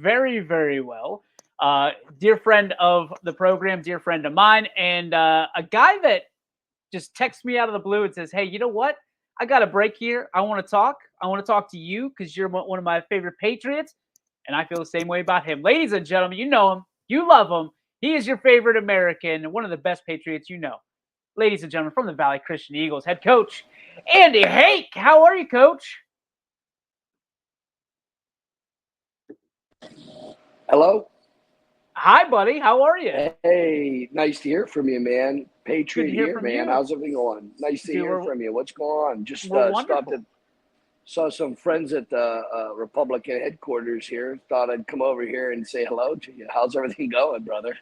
very, very well. Dear friend of the program, dear friend of mine, and a guy that just texts me out of the blue and says, "Hey, you know what? I got a break here. I want to talk. I want to talk to you because you're one of my favorite Patriots." And I feel the same way about him. Ladies and gentlemen, you know him. You love him. He is your favorite American and one of the best Patriots you know. Ladies and gentlemen, from the Valley Christian Eagles, head coach Andy Hake. How are you, coach? Hello. Hi, buddy. How are you? Hey, nice to hear from you, man. Good to Patriot hear here, from man. you. How's everything going? Nice to Dude, hear we're, from you. What's going on? Just we're stopped at wonderful. saw some friends at the Republican headquarters here. Thought I'd come over here and say hello to you. How's everything going, brother?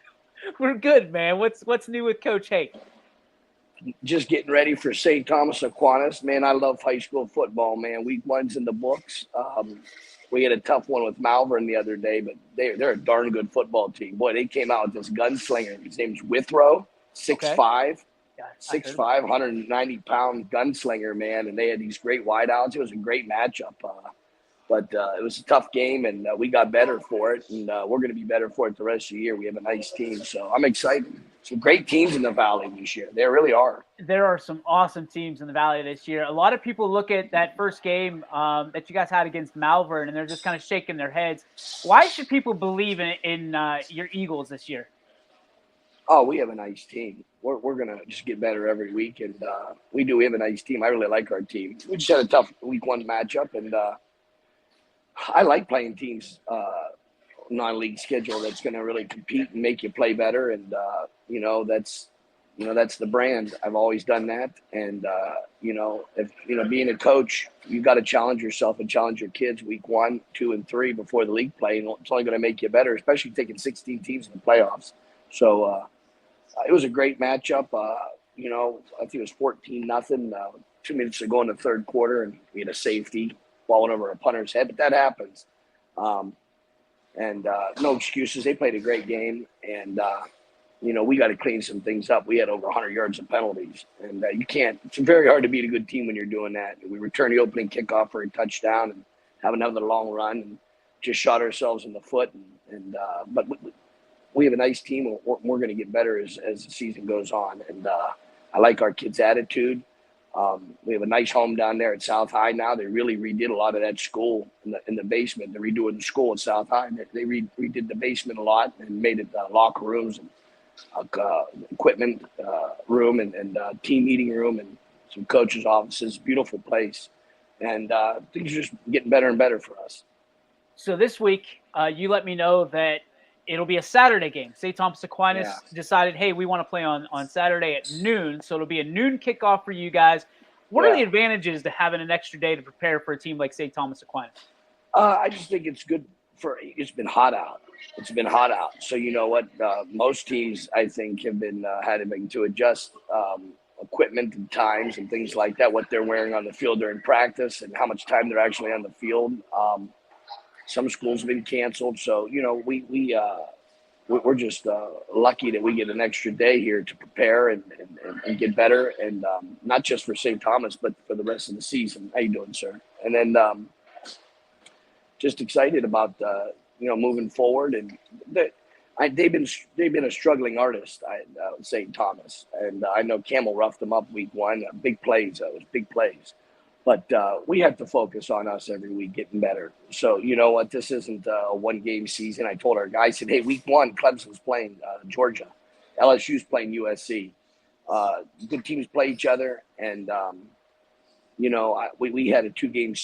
We're good, man. What's new with Coach Hake? Just getting ready for St. Thomas Aquinas. Man, I love high school football, man. Week one's in the books. We had a tough one with Malvern the other day, but they're a darn good football team. Boy, they came out with this gunslinger. His name's Withrow, Okay. 6'5", Yeah, I six heard about five, 190-pound gunslinger, man. And they had these great wideouts. It was a great matchup. But it was a tough game, and we got better for it, and we're going to be better for it the rest of the year. We have a nice team, so I'm excited. Some great teams in the Valley this year. They really are. there are some awesome teams in the Valley this year. A lot of people look at that first game that you guys had against Malvern, and they're just kind of shaking their heads. Why should people believe in your Eagles this year? Oh, we have a nice team. We're going to just get better every week, and we do. We have a nice team. I really like our team. We just had a tough week one matchup, and I like playing teams non-league schedule that's going to really compete and make you play better. And that's the brand. I've always done that. And if being a coach, you got to challenge yourself and challenge your kids week 1, 2, and 3 before the league play. And it's only going to make you better, especially taking 16 teams in the playoffs. So it was a great matchup. I think it was 14-0. 2 minutes to go in the third quarter, and we had a safety falling over a punter's head, but that happens. Um, and no excuses. They played a great game, and we got to clean some things up. We had over 100 yards of penalties, and you can't. It's very hard to beat a good team when you're doing that. We returned the opening kickoff for a touchdown and have another long run, and just shot ourselves in the foot. But we have a nice team. We're going to get better as the season goes on, and I like our kids' attitude. We have a nice home down there at South High now. They really redid a lot of that school in the basement. They're redoing the school at South High. They redid the basement a lot and made it locker rooms and equipment room and team meeting room and some coaches' offices. Beautiful place. And things are just getting better and better for us. So this week, you let me know that it'll be a Saturday game. St. Thomas Yeah. Aquinas decided, hey, we want to play on Saturday at noon. So it'll be a noon kickoff for you guys. What are the Yeah. advantages to having an extra day to prepare for a team like St. Thomas Aquinas? I just think it's good it's been hot out. It's been hot out. So you know what? Most teams, I think, have been having to adjust equipment and times and things like that, what they're wearing on the field during practice and how much time they're actually on the field. Some schools have been canceled. So, we're just lucky that we get an extra day here to prepare and get better. And not just for St. Thomas, but for the rest of the season. How you doing, sir? And then just excited about moving forward, and they've been a struggling artist. St. Thomas, and I know Camel roughed them up week 1. Big plays, it was big plays, but we have to focus on us every week getting better. So you know what, this isn't a 1-game season. I told our guys, I said, hey, week 1, Clemson's playing Georgia, LSU's playing USC. Good teams play each other, and we had a 2-game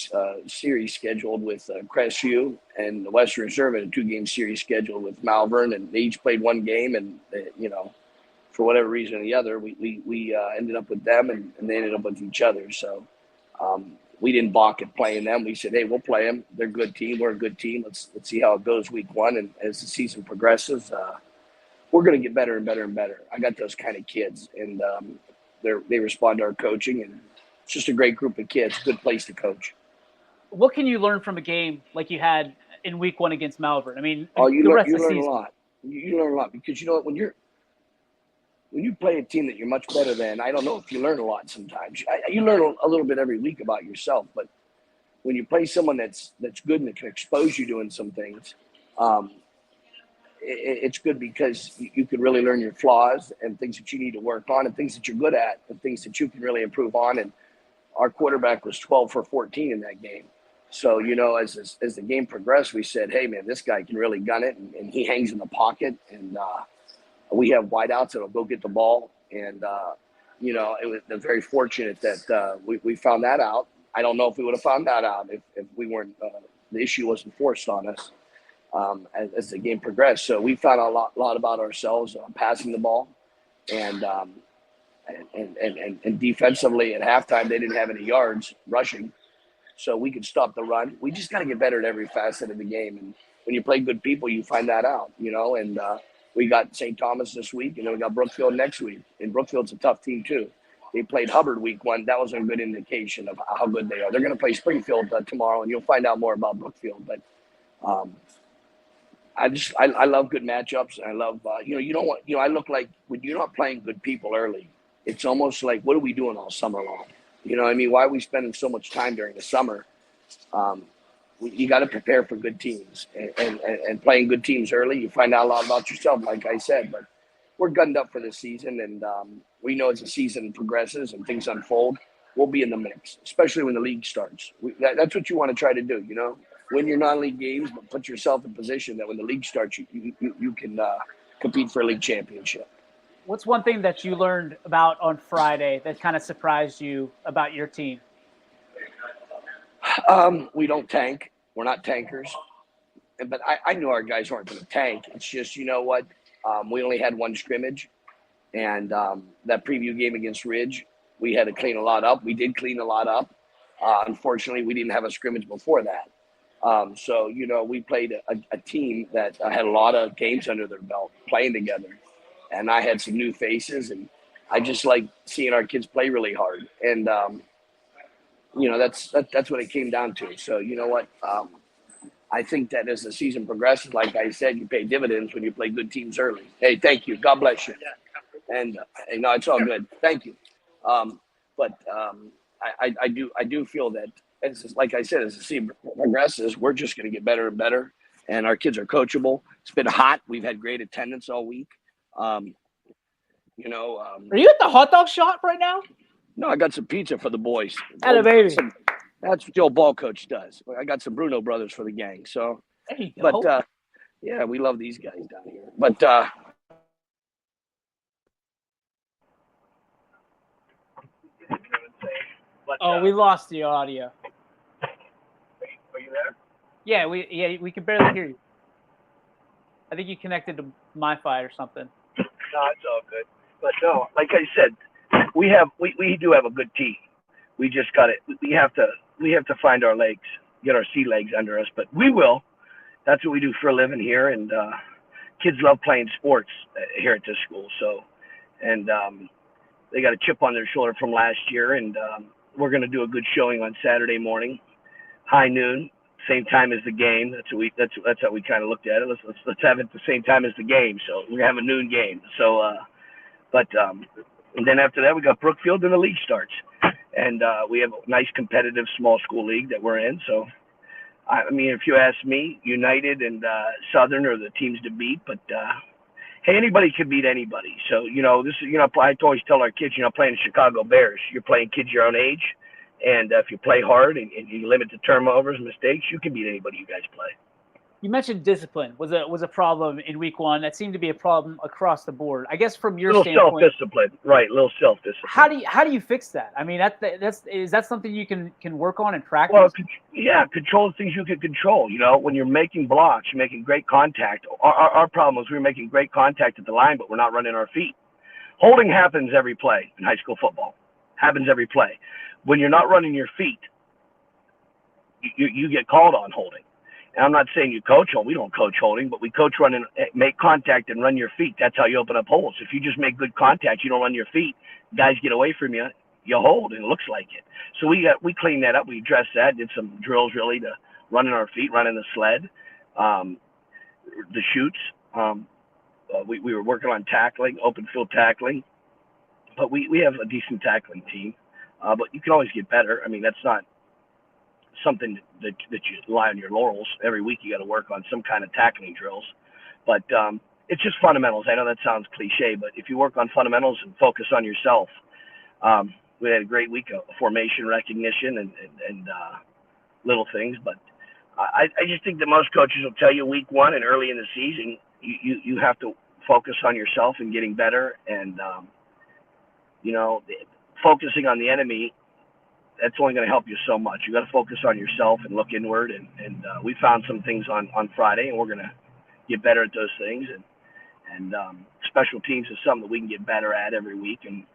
series scheduled with Crestview, and the Western Reserve had a 2-game series scheduled with Malvern, and they each played 1 game, and for whatever reason or the other, we ended up with them, and they ended up with each other. So we didn't balk at playing them. We said, hey, we'll play them. They're a good team. We're a good team. Let's see how it goes week 1, and as the season progresses, we're going to get better and better and better. I got those kind of kids, and they respond to our coaching, and it's just a great group of kids. Good place to coach. What can you learn from a game like you had in week 1 against Malvern? I mean, You the learn rest of the a season. lot. You learn a lot because you know what, when you play a team that you're much better than, I don't know if you learn a lot sometimes. You learn a little bit every week about yourself, but when you play someone that's good and that can expose you doing some things, um, it's good because you can really learn your flaws and things that you need to work on and things that you're good at and things that you can really improve on. And our quarterback was 12 for 14 in that game. So, as the game progressed, we said, hey, man, this guy can really gun it. And he hangs in the pocket. And we have wideouts that'll go get the ball. And, it was very fortunate that we found that out. I don't know if we would have found that out if we weren't, the issue wasn't forced on us as the game progressed. So we found out a lot about ourselves passing the ball. And, and defensively at halftime, they didn't have any yards rushing. So we could stop the run. We just got to get better at every facet of the game. And when you play good people, you find that out, and we got St. Thomas this week, and then we got Brookfield next week. And Brookfield's a tough team too. They played Hubbard week 1. That was a good indication of how good they are. They're going to play Springfield tomorrow, and you'll find out more about Brookfield. But I love good matchups. I love, you don't want, I look like when you're not playing good people early, it's almost like, what are we doing all summer long? You know what I mean? Why are we spending so much time during the summer? You got to prepare for good teams and playing good teams early. You find out a lot about yourself, like I said. But we're gunned up for this season, and we know as the season progresses and things unfold, we'll be in the mix, especially when the league starts. That's what you want to try to do, win your non-league games, but put yourself in position that when the league starts, you can compete for a league championship. What's one thing that you learned about on Friday that kind of surprised you about your team? We don't tank. We're not tankers. But I knew our guys weren't going to tank. It's just, you know what? We only had one scrimmage. And that preview game against Ridge, we had to clean a lot up. We did clean a lot up. Unfortunately, we didn't have a scrimmage before that. So, we played a team that had a lot of games under their belt playing together. And I had some new faces, and I just like seeing our kids play really hard. And, that's what it came down to. So, you know what? I think that as the season progresses, like I said, you pay dividends when you play good teams early. Hey, thank you. God bless you. And, it's all good. Thank you. But I do feel that, like I said, as the season progresses, we're just going to get better and better. And our kids are coachable. It's been hot. We've had great attendance all week. Are you at the hot dog shop right now? No, I got some pizza for the boys. Atta baby. That's what the old ball coach does. I got some Bruno brothers for the gang. So, there you go. But yeah, we love these guys down here. But we lost the audio. Are you there? Yeah, we can barely hear you. I think you connected to MiFi or something. No, it's all good. But no, like I said, we do have a good team. We just got it. We have to find our legs, get our sea legs under us. But we will. That's what we do for a living here, and kids love playing sports here at this school. So, and they got a chip on their shoulder from last year, and we're going to do a good showing on Saturday morning, high noon, same time as the game. That's how we kind of looked at it. Let's have it at the same time as the game. So we're gonna have a noon game. So, and then after that we got Brookfield, and the league starts, and we have a nice competitive small school league that we're in. So, I mean, if you ask me, United and Southern are the teams to beat, but hey, anybody can beat anybody. So, this is, I always tell our kids, playing the Chicago Bears, you're playing kids your own age. And if you play hard and you limit the turnovers and mistakes, you can beat anybody you guys play. You mentioned discipline was a problem in week 1. That seemed to be a problem across the board. I guess from your standpoint, self-discipline, right? Little self-discipline. How do you fix that? I mean, is that something you can work on and practice? Well, yeah, control the things you can control. When you're making blocks, you're making great contact. Our problem was we were making great contact at the line, but we're not running our feet. Holding happens every play in high school football. Happens every play. When you're not running your feet, you get called on holding. And I'm not saying you coach holding. We don't coach holding, but we coach running, make contact and run your feet. That's how you open up holes. If you just make good contact, you don't run your feet, guys get away from you, you hold, and it looks like it. So we cleaned that up. We addressed that, did some drills really to running our feet, running the sled, the chutes. We were working on tackling, open field tackling. But we have a decent tackling team. But you can always get better. I mean, that's not something that you lie on your laurels. Every week you got to work on some kind of tackling drills. But it's just fundamentals. I know that sounds cliche, but if you work on fundamentals and focus on yourself, we had a great week of formation recognition and little things. But I just think that most coaches will tell you week one and early in the season, you have to focus on yourself and getting better. And, focusing on the enemy, that's only going to help you so much. You got to focus on yourself and look inward. And we found some things on Friday, and we're going to get better at those things. And special teams is something that we can get better at every week. And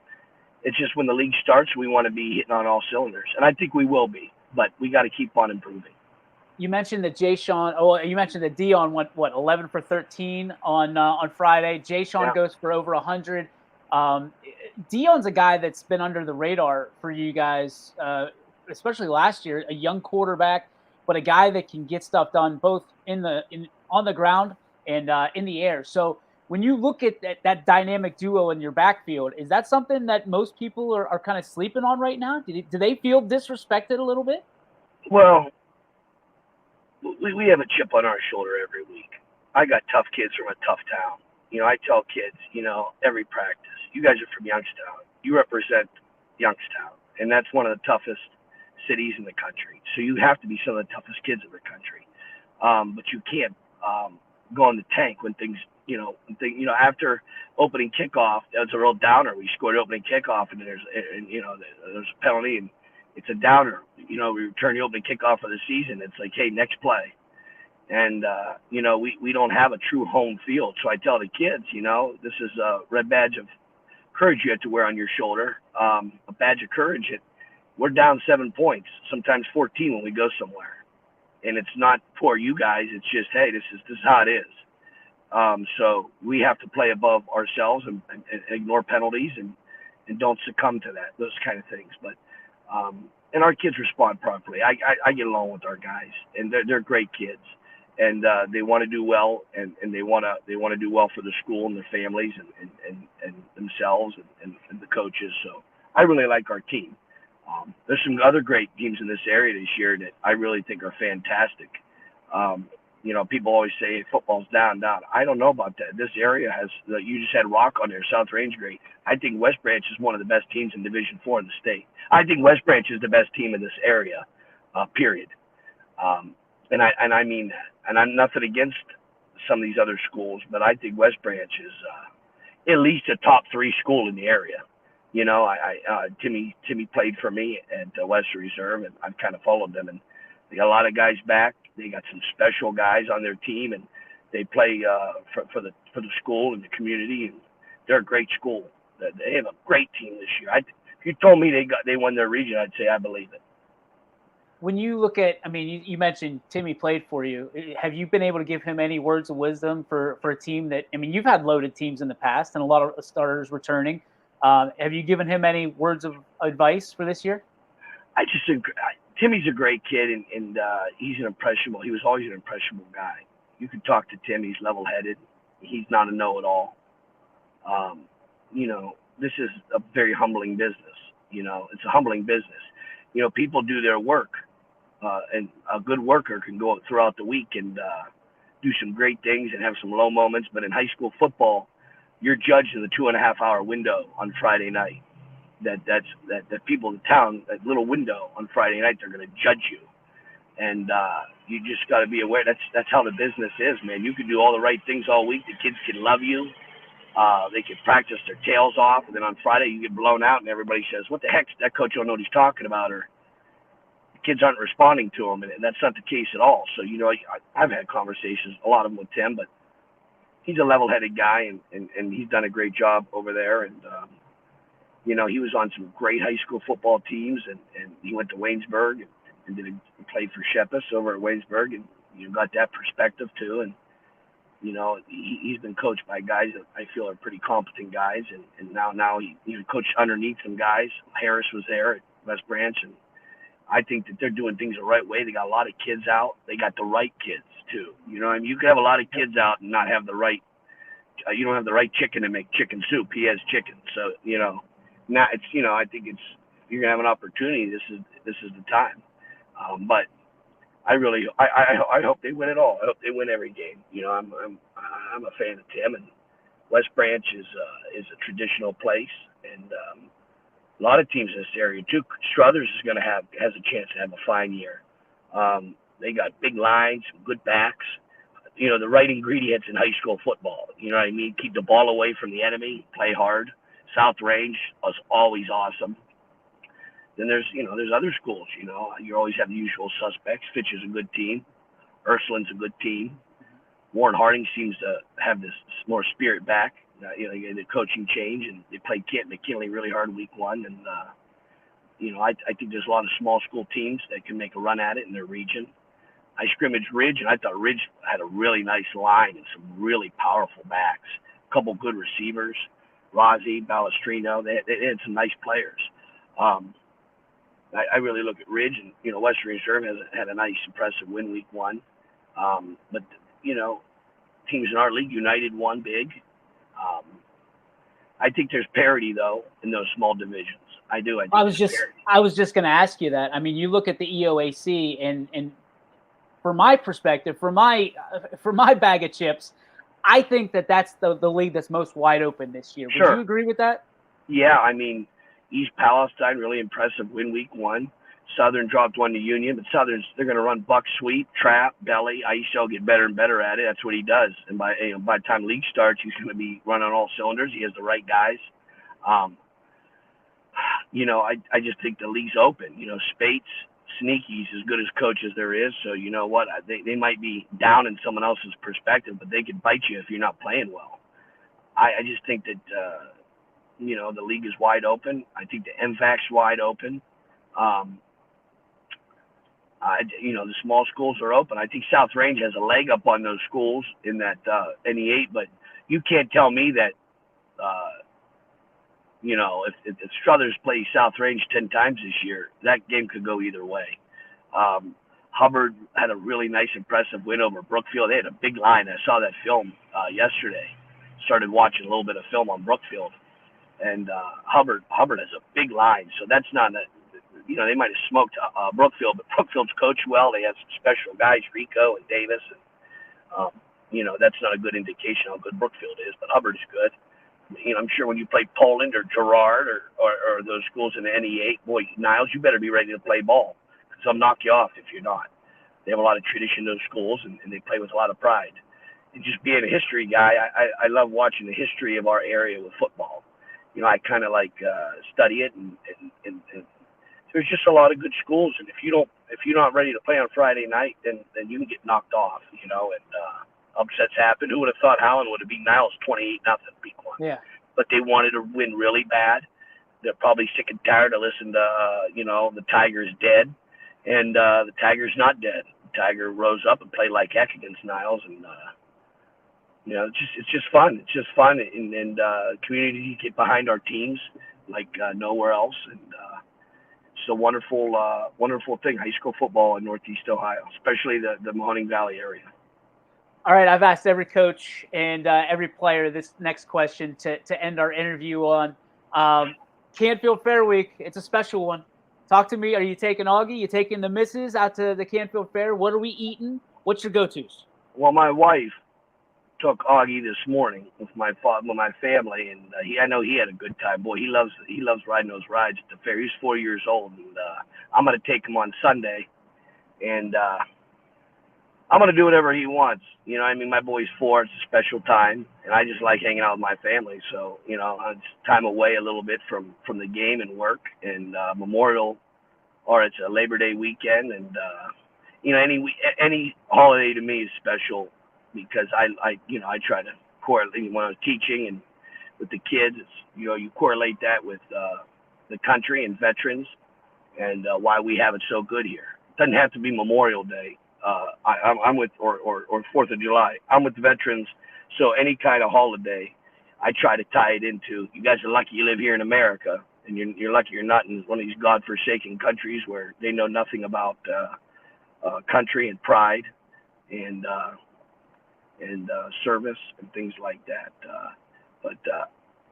it's just when the league starts, we want to be hitting on all cylinders. And I think we will be, but we got to keep on improving. You mentioned that you mentioned that Dion went 11 for 13 on Friday. Jay Sean goes for over 100. Dion's a guy that's been under the radar for you guys, especially last year. A young quarterback, but a guy that can get stuff done both on the ground and in the air. So when you look at that dynamic duo in your backfield, is that something that most people are kind of sleeping on right now? Do they feel disrespected a little bit? Well, we have a chip on our shoulder every week. I got tough kids from a tough town. I tell kids, every practice, you guys are from Youngstown. You represent Youngstown, and that's one of the toughest cities in the country. So you have to be some of the toughest kids in the country. But you can't go on the tank when things, after opening kickoff, that's a real downer. We scored opening kickoff, and there's a penalty, and it's a downer. We return the opening kickoff of the season. It's like, hey, next play. And, we don't have a true home field. So I tell the kids, this is a red badge of courage you have to wear on your shoulder, a badge of courage. We're down 7 points, sometimes 14 when we go somewhere. And it's not for you guys. It's just, hey, this is how it is. So we have to play above ourselves and ignore penalties and don't succumb to those kind of things. But and our kids respond properly. I get along with our guys, and they're great kids. And they want to do well, and they want to do well for the school and their families and themselves and the coaches. So I really like our team. There's some other great teams in this area this year that I really think are fantastic. People always say football's down. I don't know about that. This area has. You just had Rock on there. South Range great. I think West Branch is one of the best teams in Division IV in the state. I think West Branch is the best team in this area. Period. And I mean that. And I'm nothing against some of these other schools, but I think West Branch is at least a top 3 school in the area. Timmy played for me at Western Reserve, and I've kind of followed them. And they got a lot of guys back. They got some special guys on their team, and they play for the school and the community. And they're a great school. They have a great team this year. If you told me they won their region, I'd say I believe it. When you look at, you mentioned Timmy played for you. Have you been able to give him any words of wisdom for a team that, you've had loaded teams in the past and a lot of starters returning. Have you given him any words of advice for this year? I just think Timmy's a great kid, and he's an impressionable. He was always an impressionable guy. You can talk to Tim. He's level-headed. He's not a know-it-all. This is a very humbling business. It's a humbling business. People do their work. And a good worker can go throughout the week and do some great things and have some low moments. But in high school football, you're judged in the 2.5-hour window on Friday night. That people in town, that little window on Friday night, they're going to judge you. And you just got to be aware. That's how the business is, man. You can do all the right things all week. The kids can love you. They can practice their tails off. And then on Friday, you get blown out, and everybody says, what the heck? That coach don't know what he's talking about. Or kids aren't responding to him, and that's not the case at all. So, I've had conversations, a lot of them with Tim, but he's a level-headed guy, and he's done a great job over there. And, he was on some great high school football teams, and he went to Waynesburg and played for Shepis over at Waynesburg, and you got that perspective too. And, he's been coached by guys that I feel are pretty competent guys, and now he coached underneath some guys. Harris was there at West Branch, and I think that they're doing things the right way. They got a lot of kids out. They got the right kids too. You can have a lot of kids out and not have the right. You don't have the right chicken to make chicken soup. He has chicken, so now it's. I think it's. You're gonna have an opportunity. This is the time. But I hope they win it all. I hope they win every game. You know, I'm a fan of Tim, and West Branch is a traditional place, and a lot of teams in this area too. Struthers has a chance to have a fine year. They got big lines, good backs. You know, the right ingredients in high school football. You know what I mean? Keep the ball away from the enemy, play hard. South Range was always awesome. Then there's other schools. You know, you always have the usual suspects. Fitch is a good team. Ursuline's a good team. Warren Harding seems to have this more spirit back. You know, the coaching change, and they played Kent McKinley really hard week one. And, you know, I think there's a lot of small school teams that can make a run at it in their region. I scrimmaged Ridge, and I thought Ridge had a really nice line and some really powerful backs. A couple good receivers, Rossi, Balestrino. They had some nice players. I really look at Ridge, and, you know, Western Reserve had a nice, impressive win week one. But, you know, teams in our league, United won big. I think there's parity, though, in those small divisions. I do. I was just going to ask you that. I mean, you look at the EOAC, and from my perspective, for my bag of chips, I think that's the league that's most wide open this year. Sure. Would you agree with that? Yeah, I mean, East Palestine, really impressive win week one. Southern dropped one to Union, but they're going to run buck sweep, trap, belly. ISO get better and better at it. That's what he does. And by the time league starts, he's going to be running on all cylinders. He has the right guys. You know, I just think the league's open. You know, Spates, Sneaky's as good as coach as there is. So, you know what? They might be down in someone else's perspective, but they could bite you if you're not playing well. I just think that, you know, the league is wide open. I think the MVAC's wide open. You know, the small schools are open. I think South Range has a leg up on those schools in that NE8, but you can't tell me that, you know, if Struthers plays South Range 10 times this year, that game could go either way. Hubbard had a really nice, impressive win over Brookfield. They had a big line. I saw that film yesterday. Started watching a little bit of film on Brookfield. And Hubbard has a big line, so that's not – you know, they might have smoked Brookfield, but Brookfield's coached well. They have some special guys, Rico and Davis. And, you know, that's not a good indication how good Brookfield is, but Hubbard is good. You know, I'm sure when you play Poland or Girard or those schools in the NE8, boy, Niles, you better be ready to play ball because they'll knock you off if you're not. They have a lot of tradition in those schools, and they play with a lot of pride. And just being a history guy, I love watching the history of our area with football. You know, I kind of like study it, and there's just a lot of good schools. And if you're not ready to play on Friday night, then you can get knocked off. You know, and upsets happen. Who would have thought Howland would have beat Niles 28-0 week one? Yeah. But they wanted to win really bad. They're probably sick and tired of listening to you know, the Tiger's dead, and the Tiger's not dead. The Tiger rose up and played like heck against Niles, and you know, it's just fun. It's just fun, and community get behind our teams like nowhere else, and it's a wonderful thing. High school football in Northeast Ohio, especially the Mahoning Valley area. All right, I've asked every coach and every player this next question to end our interview on. Canfield Fair Week, it's a special one. Talk to me. Are you taking Augie? You taking the missus out to the Canfield Fair? What are we eating? What's your go-tos? Well, my wife took Augie this morning with my family, and I know he had a good time. Boy, he loves riding those rides at the fair. He's 4 years old, and I'm going to take him on Sunday, and I'm going to do whatever he wants. You know, I mean, my boy's 4. It's a special time, and I just like hanging out with my family. So, you know, it's time away a little bit from the game and work, and Memorial, or it's a Labor Day weekend, and you know, any holiday to me is special because I try to correlate when I was teaching and with the kids. It's, you know, you correlate that with the country and veterans and why we have it so good here. It doesn't have to be Memorial Day. I'm with or 4th of July. I'm with the veterans, so any kind of holiday, I try to tie it into. You guys are lucky you live here in America, and you're lucky you're not in one of these godforsaken countries where they know nothing about country and pride and service and things like that.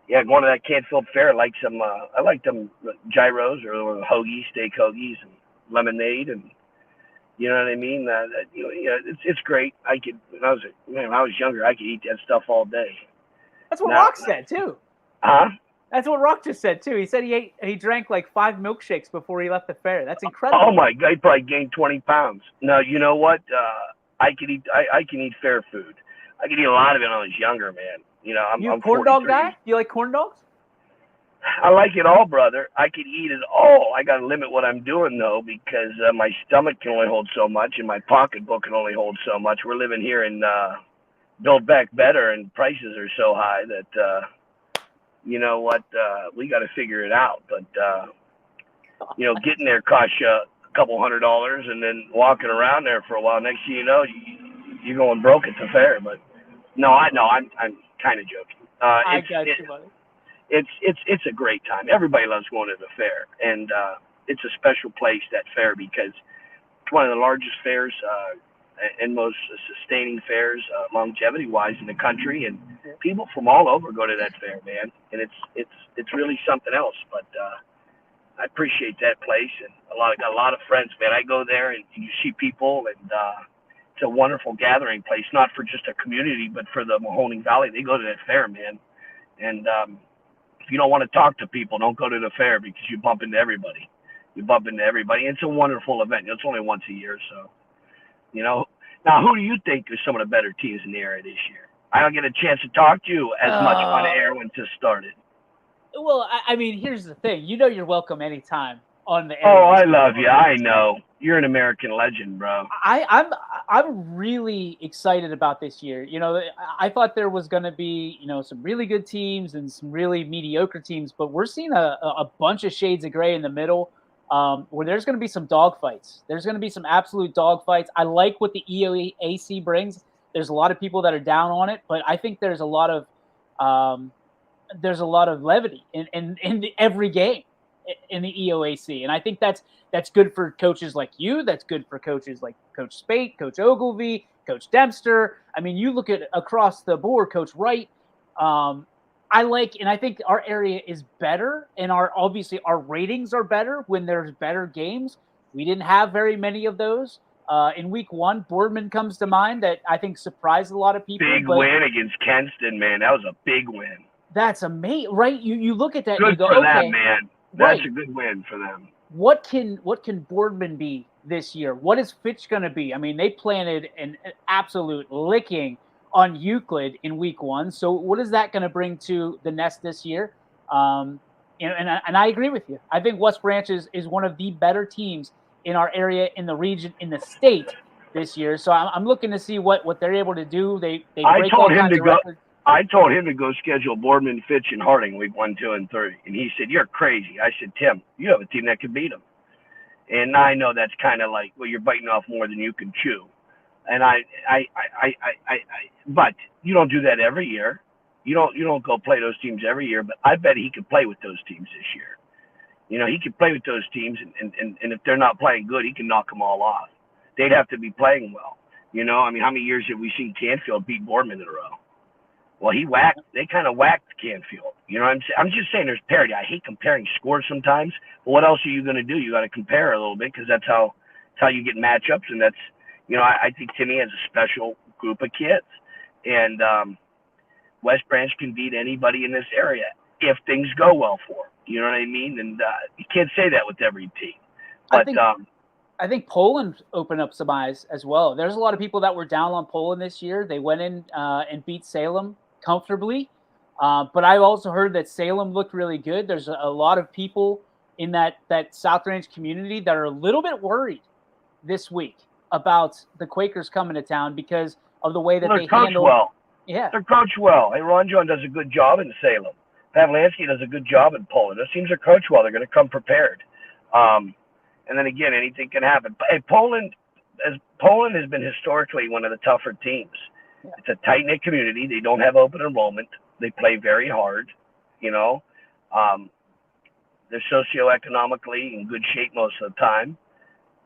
Yeah, going to that Canfield Fair, I like them gyros or hoagies, steak hoagies, and lemonade, and You know what I mean? It's great. When I was younger, I could eat that stuff all day. That's what Now, Rock said too. huh? That's what Rock just said too. He said he drank like 5 milkshakes before he left the fair. That's Oh incredible. my God, he probably gained 20 pounds. No, you know what? I can eat fair food. I could eat a lot of it when I was younger, man. You a I'm corn dog 43. guy? You like corn dogs? I like it all, brother. I could eat it all. I got to limit what I'm doing, though, because my stomach can only hold so much and my pocketbook can only hold so much. We're living here in Build Back Better, and prices are so high that, you know what, we got to figure it out. But, getting there costs you a couple $100 and then walking around there for a while. Next thing you know, you're going broke at the fair. But, no, I'm kind of joking. I got you, buddy. It's a great time. Everybody loves going to the fair, and it's a special place, that fair, because it's one of the largest fairs and most sustaining fairs, longevity-wise, in the country. And people from all over go to that fair, man. And it's really something else. But I appreciate that place, and got a lot of friends, man. I go there, and you see people, and it's a wonderful gathering place, not for just a community, but for the Mahoning Valley. They go to that fair, man, and if you don't want to talk to people, don't go to the fair, because you bump into everybody. It's a wonderful event. It's only once a year, so, Now, who do you think are some of the better teams in the area this year? I don't get a chance to talk to you as much on air when this started. Well, I mean, here's the thing. You're welcome anytime on the air. Oh, I love you. I know. You're an American legend, bro. I'm really excited about this year. I thought there was going to be, some really good teams and some really mediocre teams, but we're seeing a bunch of shades of gray in the middle, where there's going to be some dogfights. There's going to be some absolute dogfights. I like what the EOAC brings. There's a lot of people that are down on it, but I think there's a lot of levity in every game in the EOAC, and I think that's good for coaches like you. That's good for coaches like Coach Spate, Coach Ogilvy, Coach Dempster. I mean, you look at across the board, Coach Wright. I think our area is better, and obviously our ratings are better when there's better games. We didn't have very many of those. In week 1, Boardman comes to mind that I think surprised a lot of people. Big win against Kenston, man. That was a big win. That's amazing, right? You look at that good and you go, for okay, them, man. That's a good win for them. What can Boardman be this year? What is Fitch going to be? I mean, they planted an absolute licking on Euclid in week 1. So what is that going to bring to the Nest this year? And I agree with you. I think West Branch is one of the better teams in our area, in the region, in the state this year. So I'm looking to see what they're able to do. They break all kinds of records. I told him to go schedule Boardman, Fitch, and Harding week 1, 2, and 3. And he said, "You're crazy." I said, "Tim, you have a team that could beat them." And I know that's kind of like, well, you're biting off more than you can chew. And but you don't do that every year. You don't go play those teams every year. But I bet he could play with those teams this year. He could play with those teams, and if they're not playing good, he can knock them all off. They'd have to be playing well. I mean, how many years have we seen Canfield beat Boardman in a row? Well, they kind of whacked Canfield. I'm just saying there's parity. I hate comparing scores sometimes, but what else are you going to do? You got to compare a little bit, because that's how you get matchups, and that's, I think Timmy has a special group of kids, and West Branch can beat anybody in this area if things go well for them. You know what I mean? And you can't say that with every team. But I think Poland opened up some eyes as well. There's a lot of people that were down on Poland this year. They went in and beat Salem comfortably. But I've also heard that Salem looked really good. There's a lot of people in that South Range community that are a little bit worried this week about the Quakers coming to town because of the way that they handle. Well. Yeah, they're coached well. Hey, Ron John does a good job in Salem. Pavlansky does a good job in Poland. Those teams are coached well. They're going to come prepared. And then again, anything can happen. Hey, Poland has been historically one of the tougher teams. Yeah. It's a tight-knit community. They don't have open enrollment. They play very hard. They're socioeconomically in good shape most of the time.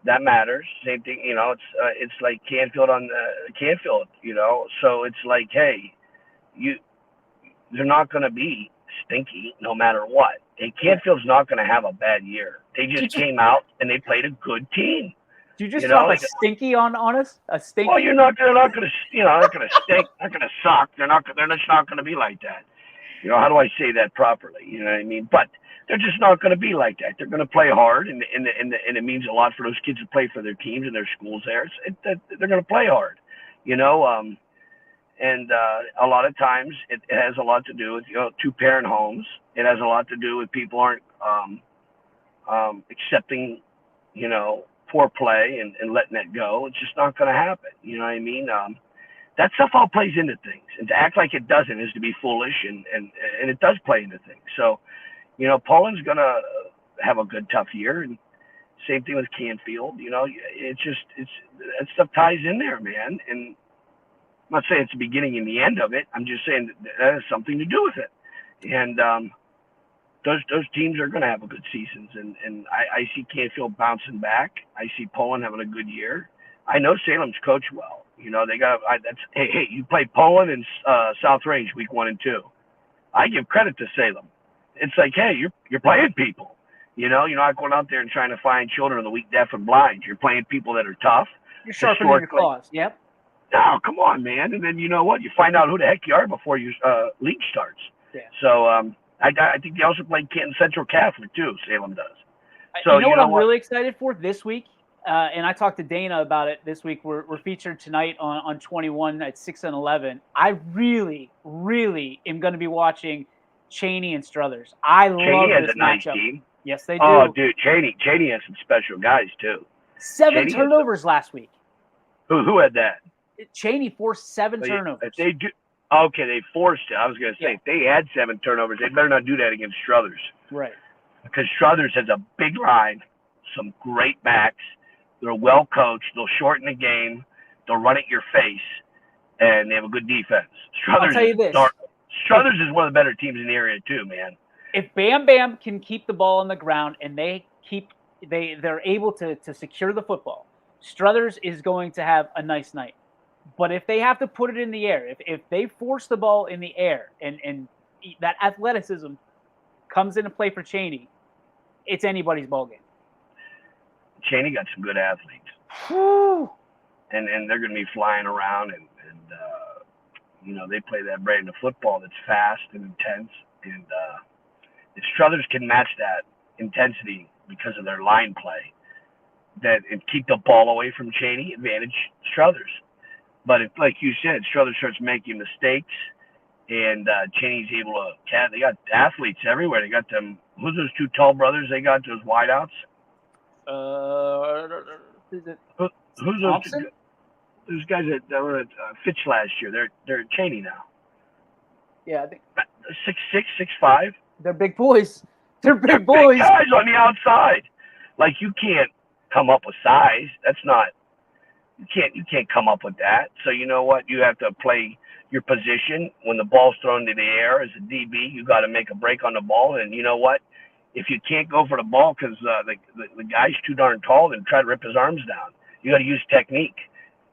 That matters. Same thing, it's like Canfield on Canfield, So it's like, hey, they're not going to be stinky no matter what. Hey, Canfield's not going to have a bad year. They just came out and they played a good team. Did you just You drop know, a stinky on us? A stinky? well, they're not gonna, you know, they're gonna stink, they're gonna suck. They're just not gonna be like that. You know, how do I say that properly? You know what I mean? But they're just not going to be like that. They're going to play hard, and it means a lot for those kids to play for their teams and their schools there. They're going to play hard, you know. And a lot of times it has a lot to do with, you know, two-parent homes. It has a lot to do with people aren't accepting, you know, poor play and letting that go. It's just not going to happen. You know what I mean? That stuff all plays into things, and to act like it doesn't is to be foolish, and it does play into things. So, you know, Poland's gonna have a good tough year, and same thing with Canfield. You know, it's that stuff ties in there, man. And I'm not saying it's the beginning and the end of it. I'm just saying that has something to do with it. And those teams are gonna have a good seasons, and I see Canfield bouncing back. I see Poland having a good year. I know Salem's coached well. You know, they got hey, you play Poland and South Range week 1 and 2. I give credit to Salem. It's like, hey, you're playing people. You know, you're not going out there and trying to find children of the weak, deaf, and blind. You're playing people that are tough. You're sharpening your claws. Yep. No, come on, man. And then you know what? You find out who the heck you are before your league starts. Yeah. So I think they also play Canton Central Catholic too. Salem does. So you know what I'm really excited for this week? And I talked to Dana about it this week. We're featured tonight on 21 at 6 and 11. I really, really am going to be watching Cheney and Struthers. I Cheney love has this a nice matchup. team. Yes, they do. Oh, dude, Cheney has some special guys too. 7 turnovers last week. Who had that? Cheney forced 7 turnovers. If they do, okay, they forced it. I was going to say, if they had 7 turnovers, they better not do that against Struthers. Right. Because Struthers has a big line, some great backs. They're well coached. They'll shorten the game. They'll run at your face, and they have a good defense. I'll tell you this. Struthers is one of the better teams in the area too, man. If Bam Bam can keep the ball on the ground and they're able to secure the football, Struthers is going to have a nice night. But if they have to put it in the air, if they force the ball in the air and that athleticism comes into play for Cheney, it's anybody's ball game. Cheney got some good athletes. Whew. And they're going to be flying around, and you know, they play that brand of football that's fast and intense. And if Struthers can match that intensity because of their line play, and keep the ball away from Cheney, advantage Struthers. But if, like you said, Struthers starts making mistakes, and Cheney's able to, they got athletes everywhere. They got them. Who's those 2 tall brothers? They got those wideouts. Who's those guys that were at Fitch last year? They're at Cheney now. Yeah, I think 6'6", 6'5". They're big boys. They're big boys. Big guys on the outside. Like, you can't come up with size. That's not. You can't come up with that. So you know what? You have to play your position. When the ball's thrown into the air as a DB, you got to make a break on the ball. And you know what? If you can't go for the ball because the guy's too darn tall, then try to rip his arms down. You got to use technique,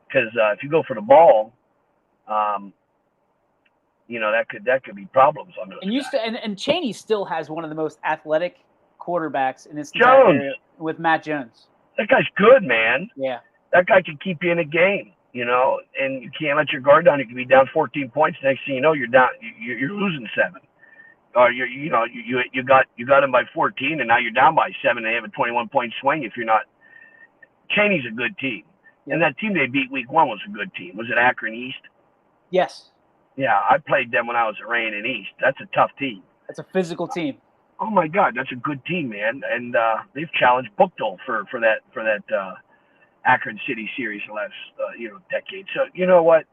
because if you go for the ball, you know, that could be problems on those guys. And Cheney still has one of the most athletic quarterbacks in this entire area with Matt Jones. That guy's good, man. Yeah. That guy can keep you in a game, you know, and you can't let your guard down. You can be down 14 points. Next thing you know, you're down. You're losing 7. Or you got him by 14, and now you're down by 7. They have a 21-point swing. If you're not, Cheney's a good team, and that team they beat week 1 was a good team. Was it Akron East? Yes. Yeah, I played them when I was at Rain and East. That's a tough team. That's a physical team. Oh my God, that's a good team, man. And they've challenged Buchtel for that Akron City series the last decade. So you know what?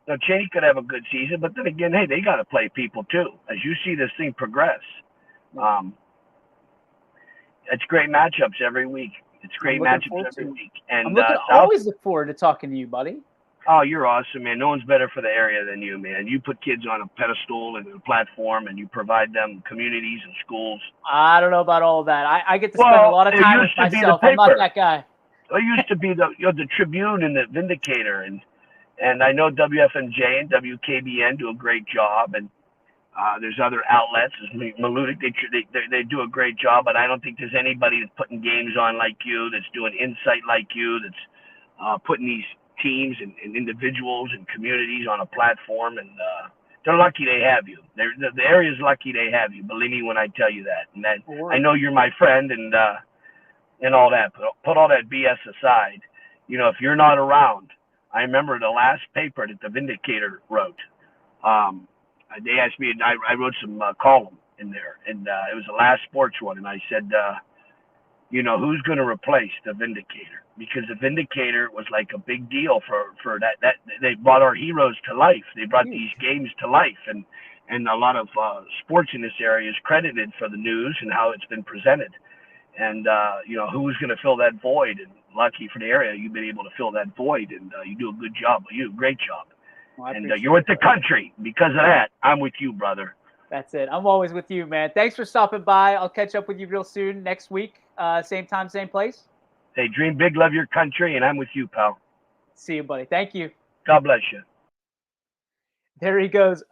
Now, Cheney could have a good season, but then again, hey, they got to play people too. As you see this thing progress, it's great matchups every week. And always look forward to talking to you, buddy. Oh, you're awesome, man. No one's better for the area than you, man. You put kids on a pedestal and a platform, and you provide them communities and schools. I don't know about all that. I get to spend a lot of time with myself. I'm not that guy. It used to be the Tribune and the Vindicator, and I know WFMJ and WKBN do a great job, and There's other outlets. Malutic, they do a great job, but I don't think there's anybody that's putting games on like you, that's doing insight like you, that's putting these teams and individuals and communities on a platform. And they're lucky they have you. The area's lucky they have you. Believe me when I tell you that. And that I know you're my friend and all that. But put all that BS aside. You know, if you're not around, I remember the last paper that the Vindicator wrote. They asked me, and I wrote some column in there, and it was the last sports one, and I said, you know, who's going to replace the Vindicator? Because the Vindicator was like a big deal for that. They brought our heroes to life. They brought these games to life, and a lot of sports in this area is credited for the news and how it's been presented. And you know, who's going to fill that void? And lucky for the area, you've been able to fill that void, and you do a good job. You do a great job. Well, and you're with the country. Because of that, I'm with you, brother. That's it. I'm always with you, man. Thanks for stopping by. I'll catch up with you real soon next week. Same time, same place. Hey, dream big, love your country, and I'm with you, pal. See you, buddy. Thank you. God bless you. There he goes.